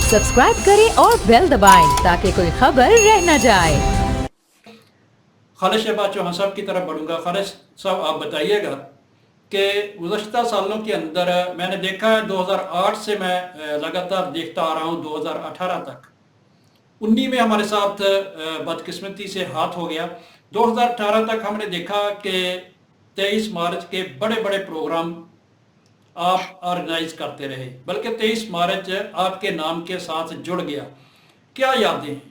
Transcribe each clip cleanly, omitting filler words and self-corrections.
Subscribe करें और bell दबाएं ताकि कोई खबर रह न जाए। खालिद शहबाज चौहान साहब की तरफ बढ़ूंगा। खालिद साहब, आप बताइएगा कि गुज़श्ता सालों के अंदर मैंने देखा है 2008 से मैं लगातार देखता आ रहा हूँ 2018 तक। 19 में हमारे साथ बदकिस्मती से हाथ हो गया। 2018 तक हमने देखा कि 23 मार्च के बड़े बड़े प्रोग्राम आप ऑर्गेनाइज करते रहे, बल्कि 23 मार्च आपके नाम के साथ जुड़ गया। क्या यादें हैं?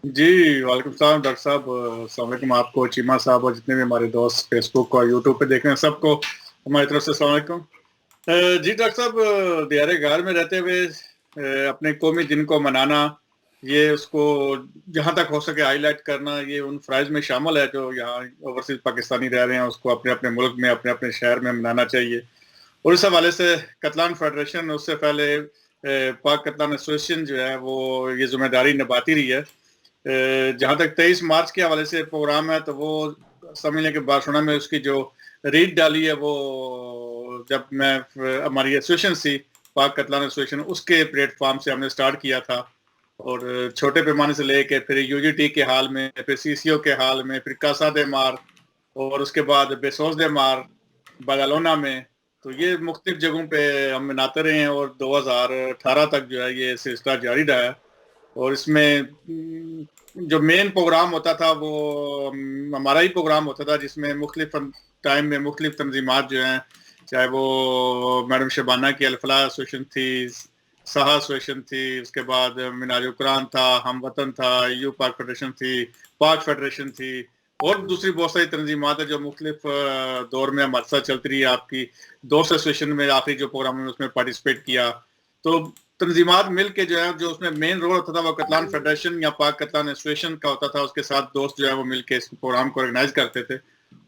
जी, वालेकुम सलाम डॉक्टर साहब। अस्सलाम वालेकुम आपको, चीमा साहब और जितने भी हमारे दोस्त फेसबुक और यूट्यूब पे देख रहे हैं सबको हमारी तरफ से अस्सलाम वालेकुम। जी डॉक्टर साहब, दियारे गार में रहते हुए अपने कौमी दिन को मनाना, ये उसको जहाँ तक हो सके हाईलाइट करना, ये उन फ़राइज़ में शामिल है जो यहाँ ओवरसीज़ पाकिस्तानी रह रहे हैं, उसको अपने अपने मुल्क में अपने अपने शहर में मनाना चाहिए। और इस हवाले से कतलान फेडरेशन, उससे पहले पाक कतलान एसोसिएशन जो है वो ये जिम्मेदारी निभाती रही है। जहाँ तक 23 मार्च के हवाले से प्रोग्राम है, तो वो समझ लें कि बार्सिलोना में उसकी जो रीड डाली है, वो जब मैं हमारी एसोसिएशन थी पाक कतलान एसोसिएशन, उसके प्लेटफॉर्म से हमने स्टार्ट किया था। और छोटे पैमाने से लेके फिर यूजीटी के हाल में, फिर सीसीओ के हाल में, फिर कासा दे मार, और उसके बाद बेसोस दे मार बादालोना में। तो ये मुख्तलिफ जगहों पे हम मनाते रहे हैं और 2018 तक जो है ये सिलसिला जारी रहा है। और इसमें जो मेन प्रोग्राम होता था वो हमारा ही प्रोग्राम होता था, जिसमें मुख्तलिफ टाइम में मुख्तलिफ तंजीमात जो हैं, चाहे वो मैडम शबाना की अलफलाह एसोसिएशन थी, सहा एसोसिएशन थी, उसके बाद मिनाज कुरान था, हम वतन था, यू पाक फेडरेशन थी, पाक फेडरेशन थी, और दूसरी बहुत सारी तंजीमात है जो मुख्तलिफ दौर में हमारे साथ चलती रही है। आपकी दोस्त एसोसिएशन में आखिरी जो प्रोग्राम है उसमें पार्टिसिपेट किया। तो तंजीमात मिल के जो है, जो उसमें मेन रोल होता था वो कतलान फेडरेशन या पाक कतलान एसोसिएशन का होता था, उसके साथ दोस्त जो है वो मिल के इस प्रोग्राम को ऑर्गेनाइज करते थे।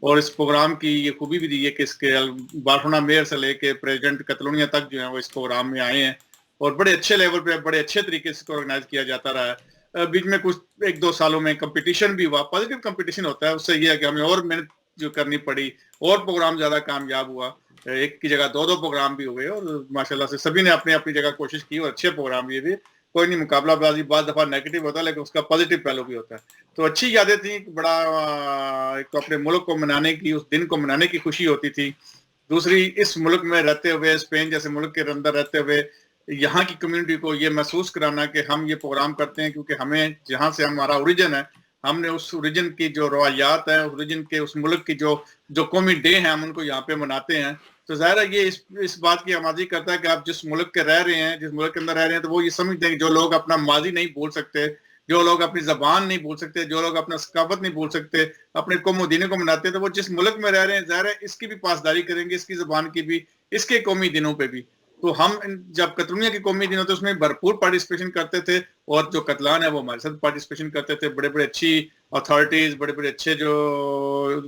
और इस प्रोग्राम की ये खूबी भी दी है कि इसके बार्सिलोना मेयर से लेके प्रेसिडेंट कतलोनिया तक जो है वो इस प्रोग्राम में आए हैं, और बड़े अच्छे लेवल पे बड़े अच्छे तरीके से ऑर्गेनाइज किया जाता रहा है। बीच में कुछ 1-2 सालों में कंपटीशन भी हुआ, पॉजिटिव कंपटीशन होता है, उससे ये है कि हमें और मेहनत जो करनी पड़ी और प्रोग्राम ज़्यादा कामयाब हुआ। एक की जगह 2-2 प्रोग्राम भी हुए और माशाल्लाह से सभी ने अपनी अपनी जगह कोशिश की और अच्छे प्रोग्राम भी। कोई नहीं, मुकाबलाबाजी बाद दफ़ा नेगेटिव होता है, लेकिन उसका पॉजिटिव पहलू भी होता है। तो अच्छी यादें थी, बड़ा एक तो अपने मुल्क को मनाने की, उस दिन को मनाने की खुशी होती थी। दूसरी, इस मुल्क में रहते हुए, स्पेन जैसे मुल्क के अंदर रहते हुए यहाँ की कम्युनिटी को ये महसूस कराना कि हम ये प्रोग्राम करते हैं क्योंकि हमें जहाँ से हमारा ओरिजिन है, हमने उस ओरिजिन की जो रवायात है, ओरिजिन के उस मुल्क की जो कौमी डे हैं, हम उनको यहाँ पे मनाते हैं। तो ज़ाहिर है ये इस बात की आमादी करता है कि आप जिस मुल्क के रह रहे हैं, जिस मुल्क के अंदर रह रहे हैं, तो वो ये समझते हैं कि जो लोग अपना माजी नहीं भूल सकते, जो लोग अपनी ज़बान नहीं भूल सकते, जो लोग अपना सकाफत नहीं भूल सकते, अपने कौम दीन को मनाते हैं, तो वो जिस मुल्क में रह रहे हैं, ज़ाहिर है इसकी भी पासदारी करेंगे, इसकी ज़बान की भी, इसके कौमी दिनों पर भी। तो हम जब कतलोनिया की कौमी दिन होते उसमें भरपूर पार्टिसिपेशन करते थे, और जो कतलान है वो हमारे साथ पार्टिसिपेशन करते थे। बड़े बड़े अच्छी अथॉरिटीज़, बड़े बड़े अच्छे जो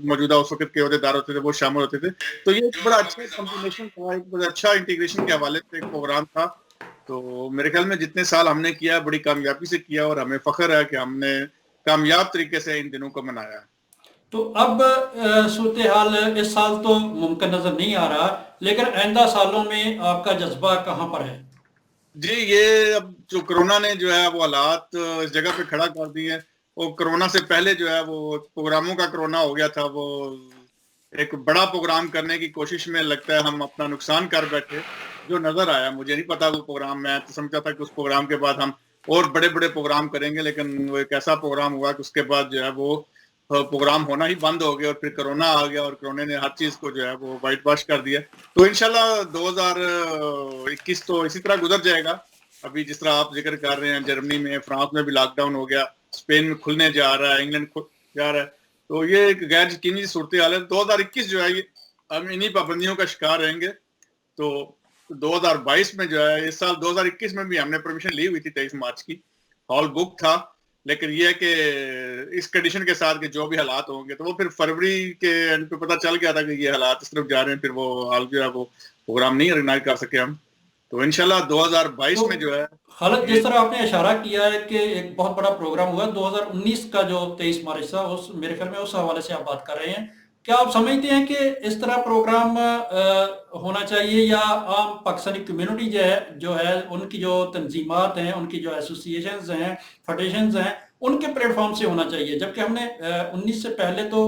मौजूदा उस वक्त के अहदेदार होते थे वो शामिल होते थे। तो ये एक बड़ा अच्छा कॉम्बिनेशन था, एक बड़ा अच्छा इंटीग्रेशन के हवाले से एक प्रोग्राम था। तो मेरे ख्याल में जितने साल हमने किया, बड़ी कामयाबी से किया, और हमें फ़ख्र है कि हमने कामयाब तरीके से इन दिनों को मनाया है। तो अब सूरत हाल इस साल तो मुमकिन नज़र नहीं आ रहा, लेकिन आइंदा सालों में आपका जज्बा कहाँ पर है? जी, ये अब जो कोरोना ने जो है वो हालात इस जगह पे खड़ा कर दिए हैं। वो कोरोना से पहले जो है वो प्रोग्रामों का कोरोना हो गया था। वो एक बड़ा प्रोग्राम करने की कोशिश में लगता है हम अपना नुकसान कर बैठे, जो नज़र आया। मुझे नहीं पता वो प्रोग्राम, मैं तो समझता था कि उस प्रोग्राम के बाद हम और बड़े-बड़े प्रोग्राम करेंगे, लेकिन वो एक ऐसा प्रोग्राम हुआ कि उसके बाद जो है वो प्रोग्राम होना ही बंद हो गया, और फिर कोरोना आ गया और कोरोना ने हर चीज़ को जो है वो वाइट वॉश कर दिया। तो इंशाल्लाह 2021 तो इसी तरह गुजर जाएगा। अभी जिस तरह आप जिक्र कर रहे हैं, जर्मनी में, फ्रांस में भी लॉकडाउन हो गया, स्पेन में खुलने जा रहा है, इंग्लैंड खुल जा रहा है। तो ये एक गैर यकीनी सूरत हाल है। 2021 जो है ये हम इन्हीं पाबंदियों का शिकार रहेंगे। तो 2022 में जो है, इस साल 2021 में भी हमने परमिशन ली हुई थी 23 मार्च की, हॉल बुक था, लेकिन ये है कि इस कंडीशन के साथ कि जो भी हालात होंगे, तो वो फिर फरवरी के एंड पे पता चल गया था कि ये हालात इस तरफ जा रहे हैं, फिर वो हाल जो है वो प्रोग्राम नहीं ऑर्गेनाइज कर सके हम। तो इंशाल्लाह 2022 में जो है खालिद, जिस तरह आपने इशारा किया है कि एक बहुत बड़ा प्रोग्राम हुआ 2019 का जो 23 मार्च था, उस मेरे ख्याल में उस हवाले से आप बात कर रहे हैं। क्या आप समझते हैं कि इस तरह प्रोग्राम होना चाहिए, या आम पाकिस्तानी कम्युनिटी जो है उनकी जो तंजीमात हैं, उनकी जो एसोसिएशंस हैं, फेडरेशंस हैं, उनके प्लेटफॉर्म से होना चाहिए? जबकि हमने 19 से पहले तो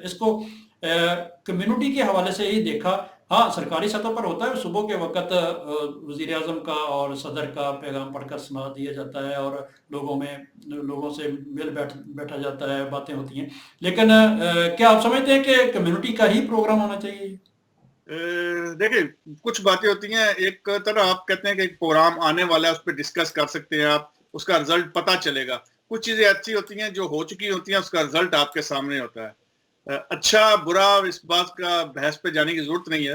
इसको कम्युनिटी के हवाले से ही देखा। हाँ, सरकारी सतह पर होता है, सुबह के वक्त वज़ीर आज़म का और सदर का पैगाम पढ़कर सुना दिया जाता है और लोगों से बैठा जाता है, बातें होती हैं। लेकिन क्या आप समझते हैं कि कम्युनिटी का ही प्रोग्राम होना चाहिए? देखिए, कुछ बातें होती हैं, एक तरह आप कहते हैं कि एक प्रोग्राम आने वाला है, उस पर डिस्कस कर सकते हैं आप, उसका रिजल्ट पता चलेगा। कुछ चीजें अच्छी होती हैं जो हो चुकी होती हैं, उसका रिजल्ट आपके सामने होता है। अच्छा बुरा इस बात का बहस पे जाने की जरूरत नहीं है।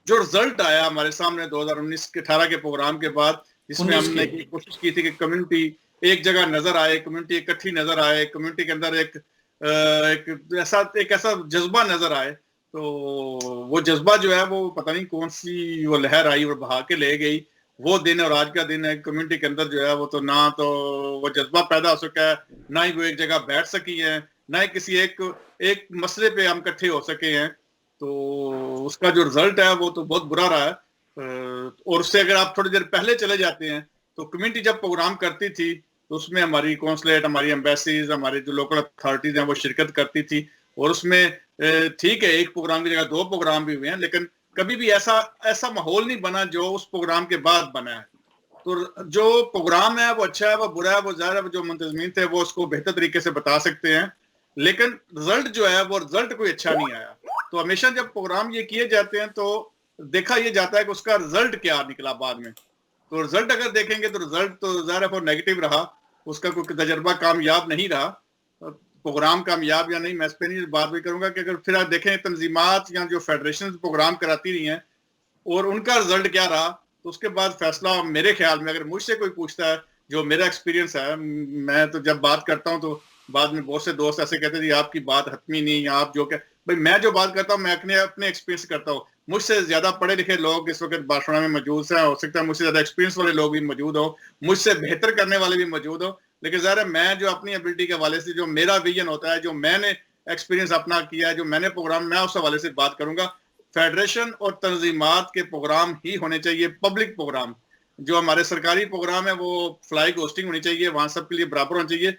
जो रिजल्ट आया हमारे सामने 2019 के 18 के प्रोग्राम के बाद, जिसमें हमने कोशिश की थी कि कम्युनिटी एक जगह नजर आए, कम्युनिटी इकट्ठी नजर आए, कम्युनिटी के अंदर एक ऐसा जज्बा नजर आए, तो वो जज्बा जो है वो पता नहीं कौन सी वो लहर आई और बहा के ले गई। वो दिन और आज का दिन है कम्युनिटी के अंदर जो है वो तो ना तो वो जज्बा पैदा हो सका है, ना ही वो एक जगह बैठ सकी है, ना ही किसी एक मसले पे हम इकट्ठे हो सके हैं। तो उसका जो रिजल्ट है वो तो बहुत बुरा रहा है। और उससे अगर आप थोड़ी देर पहले चले जाते हैं तो कम्युनिटी जब प्रोग्राम करती थी तो उसमें हमारी कौंसलेट, हमारी एम्बेसीज, हमारे जो लोकल अथॉरिटीज हैं वो शिरकत करती थी, और उसमें ठीक है एक प्रोग्राम की जगह 2 प्रोग्राम भी हुए हैं, लेकिन कभी भी ऐसा माहौल नहीं बना जो उस प्रोग्राम के बाद बना है। तो जो प्रोग्राम है वो अच्छा है, वो बुरा है, वो ज़ाहिर है जो मुंतज़मीन थे वो उसको बेहतर तरीके से बता सकते हैं, लेकिन रिजल्ट जो है वो रिजल्ट कोई अच्छा नहीं आया। तो हमेशा जब प्रोग्राम ये किए जाते हैं तो देखा ये जाता है कि उसका रिजल्ट क्या निकला बाद में। तो रिजल्ट अगर देखेंगे तो रिजल्ट तो ज़ाहिर है वो नेगेटिव रहा, उसका कोई तजर्बा कामयाब नहीं रहा। प्रोग्राम कामयाब या नहीं मैं इस पर नहीं बात भी करूंगा कि अगर फिर आप देखें तंजीमात या जो फेडरेशन प्रोग्राम कराती रही हैं और उनका रिजल्ट क्या रहा, तो उसके बाद फैसला मेरे ख्याल में, अगर मुझसे कोई पूछता है, जो मेरा एक्सपीरियंस है, मैं तो जब बात करता हूँ तो बाद में बहुत से दोस्त ऐसे कहते हैं आपकी बात हतमी नहीं, आप जो क्या भाई, मैं जो बात करता हूँ मैं अपने एक्सपीरियंस करता हूँ। मुझसे ज्यादा पढ़े लिखे लोग इस वक्त बार्सिलोना में मौजूद हैं, हो सकता है मुझसे ज्यादा एक्सपीरियंस वाले लोग भी मौजूद हो, मुझसे बेहतर करने वाले भी मौजूद हो, लेकिन ज़ाहिर है मैं जो अपनी एबिलिटी के हवाले से जो मेरा विजन होता है, जो मैंने एक्सपीरियंस अपना किया है, जो मैंने प्रोग्राम, मैं उस हवाले से बात करूंगा। फेडरेशन और तंजीमात के प्रोग्राम ही होने चाहिए, पब्लिक प्रोग्राम। जो हमारे सरकारी प्रोग्राम है वो फ्लाइंग होस्टिंग होनी चाहिए, वहां सबके लिए बराबर होना चाहिए।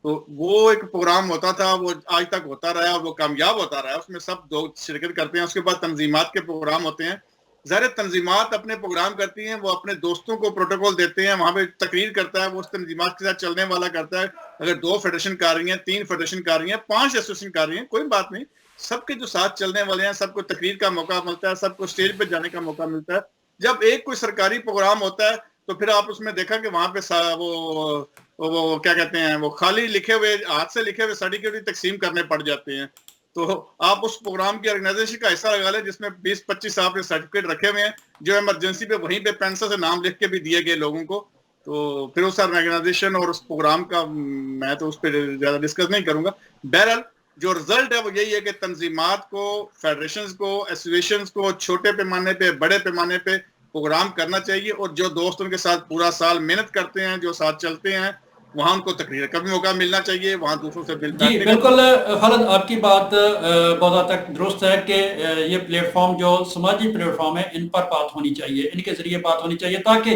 तो वो एक प्रोग्राम होता था, वो आज तक होता रहा, वो कामयाब होता रहा, उसमें सब लोग शिरकत करते हैं। उसके बाद तंजीमात के प्रोग्राम होते हैं, ज़ाहिर तंजीमात अपने प्रोग्राम करती हैं, वो अपने दोस्तों को प्रोटोकॉल देते हैं, वहां पे तकरीर करता है, वो उस तंजीमात के साथ चलने वाला करता है। अगर 2 फेडरेशन कर रही हैं, 3 फेडरेशन कर रही हैं, 5 एसोसिएशन कर रही हैं, कोई बात नहीं, सबके जो साथ चलने वाले हैं सबको तकरीर का मौका मिलता है, सबको स्टेज पे जाने का मौका मिलता है। जब एक कोई सरकारी प्रोग्राम होता है तो फिर आप उसमें देखा कि वहां पे वो क्या कहते हैं, वो खाली लिखे हुए, हाथ से लिखे हुए सर्टिफिकेट तकसीम करने पड़ जाते हैं। तो आप उस प्रोग्राम की ऑर्गेनाइजेशन का हिस्सा लगा लें जिसमें 20-25 आपके सर्टिफिकेट रखे हुए हैं, जो इमरजेंसी पे वहीं पे पेंसिल से नाम लिख के भी दिए गए लोगों को। तो फिर उस ऑर्गेनाइजेशन और उस प्रोग्राम का मैं तो उस पर ज्यादा डिस्कस नहीं करूंगा। बहरहाल जो रिजल्ट है वो यही है कि तंजीमात को, फेडरेशन को, एसोसिएशन को छोटे पैमाने पे, बड़े पैमाने पे प्रोग्राम करना चाहिए, और जो दोस्त उनके साथ पूरा साल मेहनत करते हैं, जो साथ चलते हैं, वहां उनको तकरीर का भी मौका मिलना चाहिए, वहां दूसरों से जी बिल्कुल खालिद, आपकी बात बहुत हद तक दुरुस्त है कि ये प्लेटफॉर्म जो समाजी प्लेटफॉर्म है इन पर बात होनी चाहिए, इनके जरिए बात होनी चाहिए, ताकि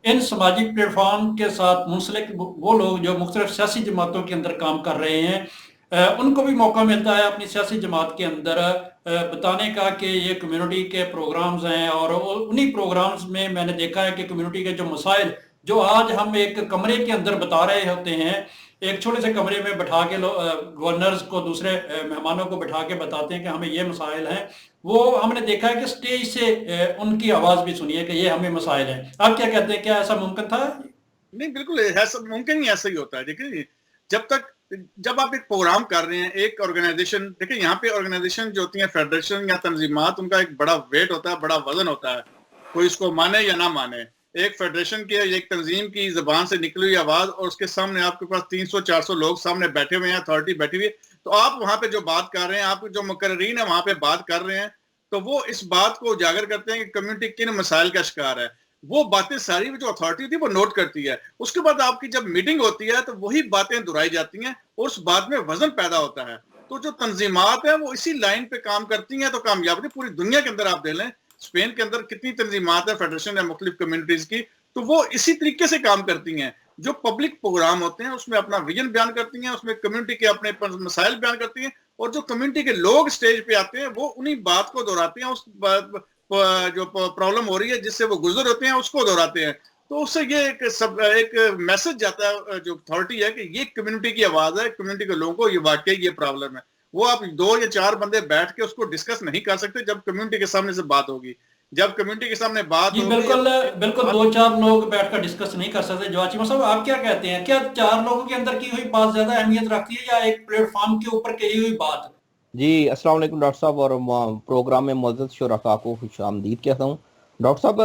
इन समाजी प्लेटफॉर्म के साथ मुंसलिक वो लोग जो मुख्तलिफ सियासी जमातों के अंदर काम कर रहे हैं, उनको भी मौका मिलता है अपनी सियासी जमात के अंदर बताने का कि ये कम्युनिटी के प्रोग्राम्स हैं, और उन्हीं प्रोग्राम्स में मैंने देखा है कि कम्युनिटी के जो मसाइल जो आज हम एक कमरे के अंदर बता रहे होते हैं, एक छोटे से कमरे में बैठा के गवर्नर्स को, दूसरे मेहमानों को बैठा के बताते हैं कि हमें ये मसाइल हैं, वो हमने देखा है कि स्टेज से उनकी आवाज़ भी सुनिए कि ये हमें मसाइल हैं। आप क्या कहते हैं, क्या ऐसा मुमकिन था? नहीं, बिल्कुल ऐसा मुमकिन ही ऐसा ही होता है। देखिए, जब आप एक प्रोग्राम कर रहे हैं, एक ऑर्गेनाइजेशन, देखिए यहाँ पे ऑर्गेनाइजेशन जो होती है, फेडरेशन या तंजीमात, उनका एक बड़ा वेट होता है, बड़ा वजन होता है, कोई इसको माने या ना माने। एक फेडरेशन की, एक तंजीम की जबान से निकली हुई आवाज, और उसके सामने आपके पास 300-400 लोग सामने बैठे हुए हैं, अथॉरिटी बैठी हुई है, तो आप वहां पे जो बात कर रहे हैं, आप जो मुकर्रीन है वहां पे बात कर रहे हैं, तो वो इस बात को उजागर करते हैं कि कम्युनिटी किन मसाइल का शिकार है। वो बातें सारी जो अथॉरिटी थी वो नोट करती है। उसके बाद आपकी जब मीटिंग होती है तो वही बातें दोहराई जाती हैं और उस बात में वजन पैदा होता है। تو جو تنظیمات ہیں وہ اسی لائن پہ کام کرتی ہیں تو کامیاب نہیں. پوری دنیا کے اندر آپ دے لیں, اسپین کے اندر کتنی تنظیمات ہیں, فیڈریشن ہے مختلف کمیونٹیز کی, تو وہ اسی طریقے سے کام کرتی ہیں. جو پبلک پروگرام ہوتے ہیں اس میں اپنا ویژن بیان کرتی ہیں, اس میں کمیونٹی کے اپنے مسائل بیان کرتی ہیں, اور جو کمیونٹی کے لوگ سٹیج پہ آتے ہیں وہ انہی بات کو دہراتے ہیں, اس جو پرابلم ہو رہی ہے جس سے وہ گزر ہوتے ہیں اس کو دہراتے ہیں. تو اس سے یہ ایک میسج جاتا ہے جو اتھارٹی ہے کہ یہ کمیونٹی کی آواز ہے, کمیونٹی کے لوگوں کو یہ واقعی یہ پرابلم ہے. وہ آپ 2 یا 4 بندے بیٹھ کے اس کو ڈسکس نہیں کر سکتے جب کمیونٹی کے سامنے سے بات ہوگی. جب کمیونٹی کے سامنے بات جی ہوگی, بالکل بالکل 2-4 لوگ بیٹھ کر ڈسکس نہیں کر سکتے. جو چیمہ صاحب آپ کیا کہتے ہیں, کیا 4 لوگوں کے اندر کی ہوئی بات زیادہ اہمیت رکھتی ہے یا ایک پلیٹ فارم کے اوپر کہی ہوئی بات؟ جی السلام علیکم ڈاکٹر صاحب, اور پروگرام میں معزز شرکاء کو خوش آمدید کہتا ہوں. ڈاکٹر صاحب,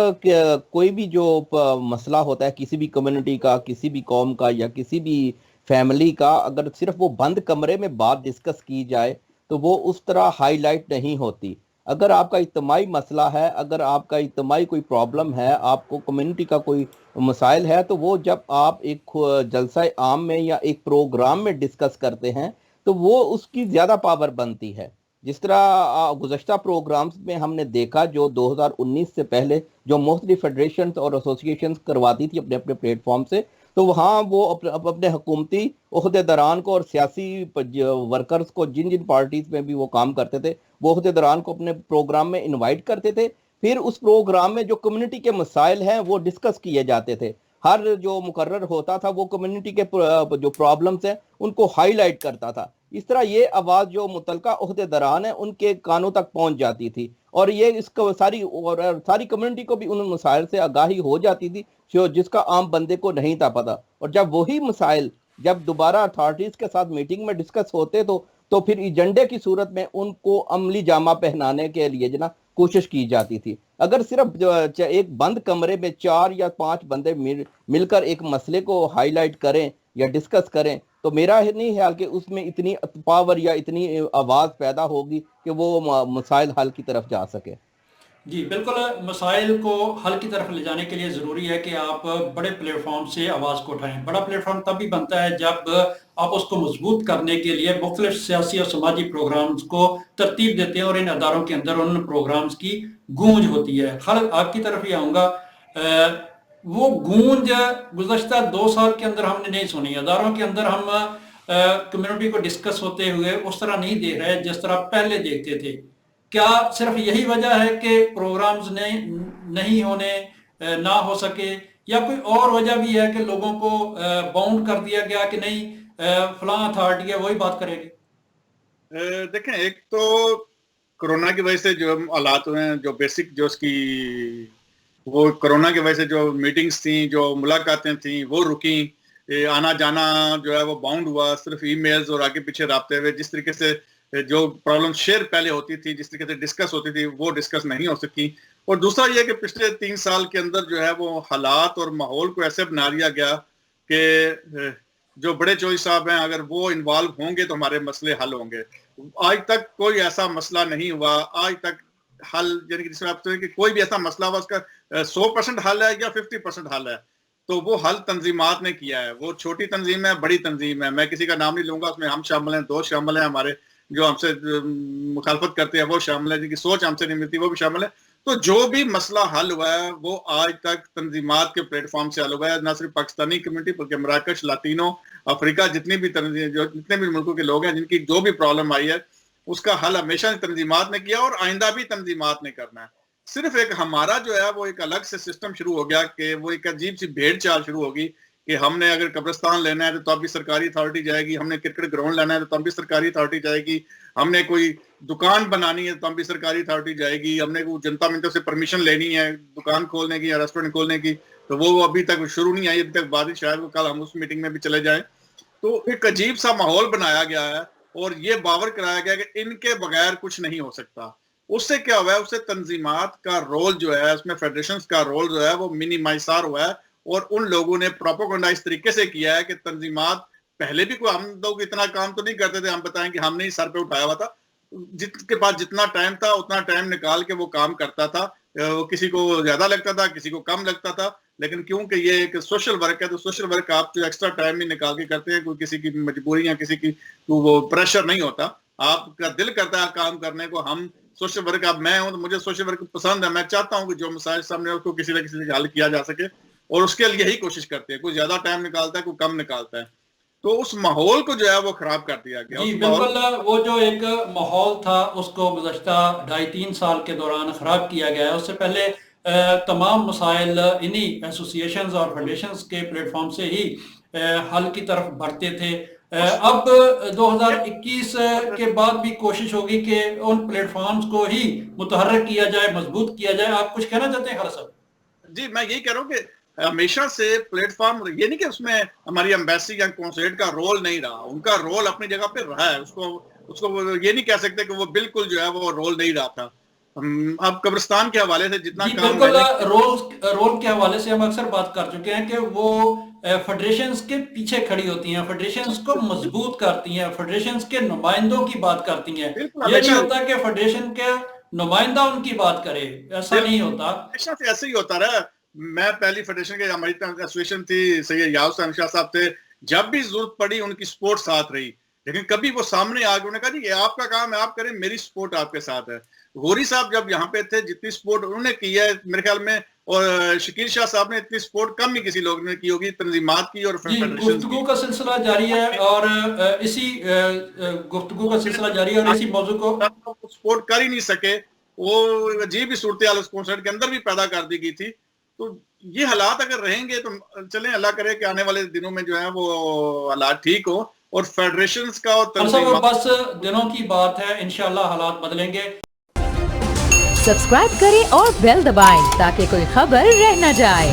کوئی بھی جو مسئلہ ہوتا ہے کسی بھی کمیونٹی کا, کسی بھی قوم کا یا کسی بھی فیملی کا, اگر صرف وہ بند کمرے میں بات ڈسکس کی جائے تو وہ اس طرح ہائی لائٹ نہیں ہوتی. اگر آپ کا اجتماعی مسئلہ ہے, اگر آپ کا اجتماعی کوئی پرابلم ہے, آپ کو کمیونٹی کا کوئی مسائل ہے, تو وہ جب آپ ایک جلسہ عام میں یا ایک پروگرام میں ڈسکس کرتے ہیں تو وہ اس کی زیادہ پاور بنتی ہے. جس طرح گزشتہ پروگرامز میں ہم نے دیکھا جو 2019 سے پہلے جو مختلف فیڈریشنز اور ایسوسیشنز کرواتی تھی اپنے اپنے پلیٹ فارم سے, تو وہاں وہ اپنے حکومتی عہدیداران کو اور سیاسی ورکرز کو, جن جن پارٹیز میں بھی وہ کام کرتے تھے, وہ عہدیداران کو اپنے پروگرام میں انوائٹ کرتے تھے. پھر اس پروگرام میں جو کمیونٹی کے مسائل ہیں وہ ڈسکس کیے جاتے تھے. ہر جو مقرر ہوتا تھا وہ کمیونٹی کے جو پرابلمز ہیں ان کو ہائی لائٹ کرتا تھا. اس طرح یہ آواز جو متعلقہ عہدیداران ہیں ان کے کانوں تک پہنچ جاتی تھی, اور یہ اس کو ساری کمیونٹی کو بھی ان مسائل سے آگاہی ہو جاتی تھی جس کا عام بندے کو نہیں تھا پتہ. اور جب وہی مسائل جب دوبارہ اتھارٹیز کے ساتھ میٹنگ میں ڈسکس ہوتے تو پھر ایجنڈے کی صورت میں ان کو عملی جامہ پہنانے کے لیے کوشش کی جاتی تھی. اگر صرف ایک بند کمرے میں 4 یا 5 بندے مل کر ایک مسئلے کو ہائی لائٹ کریں یا ڈسکس کریں تو میرا نہیں خیال کہ اس میں اتنی پاور یا اتنی آواز پیدا ہوگی کہ وہ مسائل حل کی طرف جا سکے. جی بالکل, مسائل کو حل کی طرف لے جانے کے لیے ضروری ہے کہ آپ بڑے پلیٹ فارم سے آواز کو اٹھائیں. بڑا پلیٹ فارم تب بھی بنتا ہے جب آپ اس کو مضبوط کرنے کے لیے مختلف سیاسی اور سماجی پروگرامز کو ترتیب دیتے ہیں, اور ان اداروں کے اندر ان پروگرامز کی گونج ہوتی ہے. خالد آپ کی طرف ہی آؤں گا, وہ گونج گزشتہ 2 سال کے اندر ہم نے نہیں سنی. اداروں کے اندر ہم کمیونٹی کو ڈسکس ہوتے ہوئے اس طرح نہیں دیکھ رہے جس طرح پہلے دیکھتے تھے. کیا صرف یہی وجہ ہے کہ پروگرامز نہیں ہونے نہ ہو سکے, یا کوئی اور وجہ بھی ہے کہ لوگوں کو باؤنڈ کر دیا گیا کہ نہیں فلاں اتھارٹی ہے وہی بات کرے گی؟ دیکھیں, ایک تو کرونا کی وجہ سے جو حالات ہوئے ہیں, جو بیسک جو اس کی وہ کرونا کی وجہ سے جو میٹنگز تھیں, جو ملاقاتیں تھیں وہ رکیں, آنا جانا جو ہے وہ باؤنڈ ہوا, صرف ای میلز اور آگے پیچھے رابطے ہوئے. جس طریقے سے جو پرابلم شیئر پہلے ہوتی تھی, جس طریقے سے ڈسکس ہوتی تھی, وہ ڈسکس نہیں ہو سکی. اور دوسرا یہ کہ پچھلے 3 سال کے اندر جو ہے وہ حالات اور ماحول کو ایسے بنا لیا گیا کہ جو بڑے چوہی صاحب ہیں اگر وہ انوالو ہوں گے تو ہمارے مسئلے حل ہوں گے. آج تک کوئی ایسا مسئلہ نہیں ہوا, آج تک حل, یعنی کہ جس میں آپ کہ کوئی بھی ایسا مسئلہ ہوا اس کا 100% حل ہے یا 50% حل ہے, تو وہ حل تنظیمات نے کیا ہے. وہ چھوٹی تنظیم ہے, بڑی تنظیم ہے, میں کسی کا نام نہیں لوں گا, اس میں ہم شامل ہیں, دوست شامل ہیں ہمارے جو ہم سے مخالفت کرتے ہیں وہ شامل ہیں, جن کی سوچ ہم سے نہیں ملتی وہ بھی شامل ہے. تو جو بھی مسئلہ حل ہوا ہے وہ آج تک تنظیمات کے پلیٹ فارم سے حل ہوا ہے, نہ صرف پاکستانی کمیونٹی بلکہ مراکش, لاطینو, افریقہ, جتنے بھی ملکوں کے لوگ ہیں جن کی جو بھی پرابلم آئی ہے اس کا حل ہمیشہ تنظیمات نے کیا اور آئندہ بھی تنظیمات نے کرنا ہے. صرف ایک ہمارا جو ہے وہ ایک الگ سے سسٹم شروع ہو گیا کہ وہ ایک عجیب سی بھیڑ چال شروع ہوگی کہ ہم نے اگر قبرستان لینا ہے تو اب بھی سرکاری اتھارٹی جائے گی, ہم نے کرکٹ گراؤنڈ لینا ہے تو اب بھی سرکاری اتھارٹی جائے گی, ہم نے کوئی دکان بنانی ہے تو اب بھی سرکاری اتھارٹی جائے گی, ہم نے کوئی جنتا منتوں سے پرمیشن لینی ہے دکان کھولنے کی یا ریسٹورینٹ کھولنے کی تو وہ ابھی تک شروع نہیں آئی, ابھی تک بعد شاید وہ کل ہم اس میٹنگ میں بھی چلے جائیں. تو ایک عجیب سا ماحول بنایا گیا ہے اور یہ باور کرایا گیا کہ ان کے بغیر کچھ نہیں ہو سکتا. اس سے کیا ہوا ہے, اس سے تنظیمات کا رول جو ہے, اس میں فیڈریشنز کا رول جو ہے وہ منیمائزر ہوا ہے, اور ان لوگوں نے پروپیگنڈا اس طریقے سے کیا ہے کہ تنظیمات پہلے بھی کوئی ہم لوگ اتنا کام تو نہیں کرتے تھے, ہم بتائیں کہ ہم نے ہی سر پہ اٹھایا ہوا تھا, جس کے پاس جتنا ٹائم تھا اتنا ٹائم نکال کے وہ کام کرتا تھا, کسی کو زیادہ لگتا تھا کسی کو کم لگتا تھا, لیکن کیونکہ یہ ایک سوشل ورک ہے تو سوشل ورک آپ جو ایکسٹرا ٹائم نہیں نکال کے کرتے ہیں, کوئی کسی کی مجبوری یا کسی کی وہ پریشر نہیں ہوتا, آپ کا دل کرتا ہے کام کرنے کو. ہم سوشل ورک، اب میں ہوں تو مجھے سوشل ورک پسند ہے. میں چاہتا ہوں کہ جو مسائل سامنے اس کو کسی نہ کسی سے حل کیا جا سکے، اور اس کے لیے یہی کوشش کرتے ہیں. کوئی زیادہ ٹائم نکالتا ہے، کوئی کم نکالتا ہے. تو اس ماحول کو جو ہے وہ خراب کر دیا گیا. جی بالکل، وہ جو ایک ماحول تھا اس کو گزشتہ 2.5-3 سال کے دوران خراب کیا گیا ہے. اس سے پہلے تمام مسائل انہی ایسوسیشنز اور فیڈریشنز کے پلیٹ فارم سے ہی حل کی طرف بڑھتے تھے. اب 2021 کے بعد بھی کوشش ہوگی کہ ان پلیٹ فارمز کو ہی متحرک کیا جائے، مضبوط کیا جائے. آپ کچھ کہنا چاہتے ہیں خالد صاحب؟ جی میں یہی کہہ رہا ہوں کہ ہمیشہ سے پلیٹ فارم، یہ نہیں کہ اس میں ہماری ایمبیسی یا کونسلیٹ کا رول نہیں رہا، ان کا رول اپنی جگہ پہ رہا ہے. اس کو یہ نہیں کہہ سکتے کہ وہ بالکل جو ہے وہ رول نہیں رہا تھا. اب قبرستان کے حوالے سے جتنا کام بالکل رول کے حوالے سے ہم اکثر بات کر چکے ہیں کہ وہ فیڈریشنز کے پیچھے کھڑی ہوتی ہیں، فیڈریشنز کو مضبوط کرتی ہیں، فیڈریشنز کے نمائندوں کی بات کرتی ہیں. یہ نہیں ہوتا کہ فیڈریشن کے نمائندہ ان کی بات کرے، ایسا نہیں ہوتا. ایسے ہی ہوتا رہا. میں پہلی فیڈریشن کے، ہماری ایسوسیشن تھی، سید یاؤ حسین شاہ صاحب تھے. جب بھی ضرورت پڑی ان کی سپورٹ ساتھ رہی، لیکن کبھی وہ سامنے آ گئے، انہوں نے کہا جی یہ آپ کا کام ہے، آپ کریں، میری سپورٹ آپ کے ساتھ ہے. غوری صاحب جب یہاں پہ تھے، جتنی سپورٹ انہوں نے کی ہے میرے خیال میں، اور شکیل شاہ صاحب نے اتنی سپورٹ کم ہی کسی لوگ نے کی ہوگی تنظیمات کی اور گفتگو کا سلسلہ جاری ہے، اور اسی گفتگو کا سلسلہ جاری ہے، اور اسی موضوع کو سپورٹ کر ہی نہیں سکے. وہ عجیب ہی صورتحال اس کانسرٹ کے اندر بھی پیدا کر دی گئی تھی. تو یہ حالات اگر رہیں گے تو چلیں، اللہ کرے کہ آنے والے دنوں میں جو ہے وہ حالات ٹھیک ہو، اور فیڈریشنز کا اور تنظیمات، بس دنوں کی بات ہے، انشاءاللہ حالات بدلیں گے. سبسکرائب کریں اور بیل دبائیں تاکہ کوئی خبر رہ نہ جائے.